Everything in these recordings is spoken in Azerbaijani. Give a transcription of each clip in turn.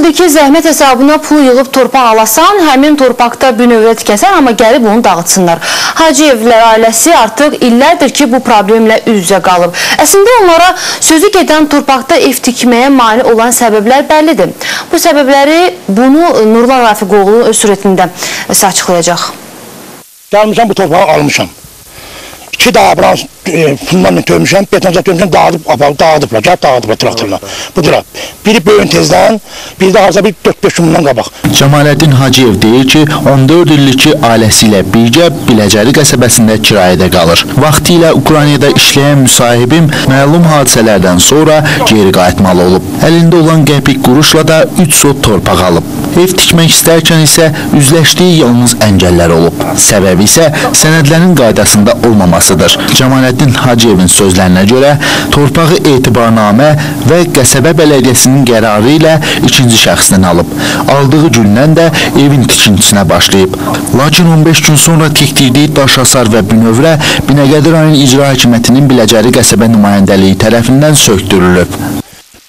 Odur ki, zəhmət hesabına pul yığıb torpaq alasan, həmin torpaqda bünövrə tikəsən, amma gəlib onu dağıtsınlar. Hacıyevlər ailəsi artıq illərdir ki, bu problemlə üz-üzə qalıb. Əslində onlara sözü gedən torpaqda ev tikməyə mane olan səbəblər bəllidir. Bu səbəbləri bunu Nurlan Rafiqoğlu öz surətində açıqlayacaq. Gəlmişəm, bu torpağı almışam. 2 daha buranı fundament dövmüşəm, betonca dövmüşəm, dağıdıblar, gəlib dağıdıblar traktorla. Budur, biri böyün tezdən, biri də harca bir 4-5 gündan qabaq. Cəmaləddin Hacıyev deyir ki, 14 illik ki, ailəsi ilə birgə Biləcəri qəsəbəsində kirayədə qalır. Vaxtilə Ukraynada işləyən müsahibim məlum hadisələrdən sonra geri qayıtmalı olub. Əlində olan qəpik quruşla da 3 sot torpaq alıb. Ev tikmək istərkən isə üzləşdiyi yalnız əngəllər olub. Səbəbi isə sənədlərin qaydasında olmamasıdır. Cəmaləddin Hacıyevin sözlərinə görə torpağı etibarnamə və qəsəbə bələdiyyəsinin qərarı ilə ikinci şəxsdən alıb. Aldığı gündən də evin tikintisinə başlayıb. Lakin 15 gün sonra tikdirdiyi daş hasar və bünövrə Binəqədi rayon icra hakimiyyətinin Biləcəri qəsəbə nümayəndəliyi tərəfindən sökdürülüb.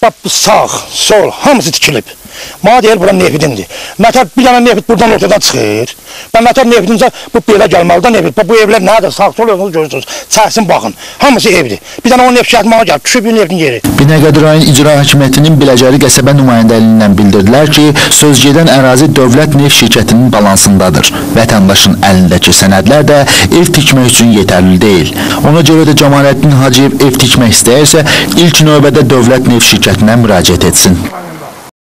Bax, sağ, sol, hamısı tikilib. Mənə deyir, bura nefidindir. Mətər bir dənə nefid buradan ortadan çıxır. Ben mətər nefidincə bu belə gəlməlidir nefid. Bu evlər nədir? Sağ, sol evinizi görürsünüz. Çəksin, baxın. Hamısı evdir. Bir dənə o nefid şəhətməyə gəlib, düşüb bir nefidin yeri. Binəqədi rayon icra hakimiyyətinin Biləcəri qəsəbə nümayəndəliyindən bildirdilər ki, söz gedən ərazi dövlət neft şirkətinin balansındadır. Vətəndaşın əlindəki sənədlər də ev tikmək üçün yetərli deyil. Ona görə də Cəmaləddin Hacıyev ev tikmək istəyirsə, ilk növbədə dövlət neft şirkətinə müraciət etsin.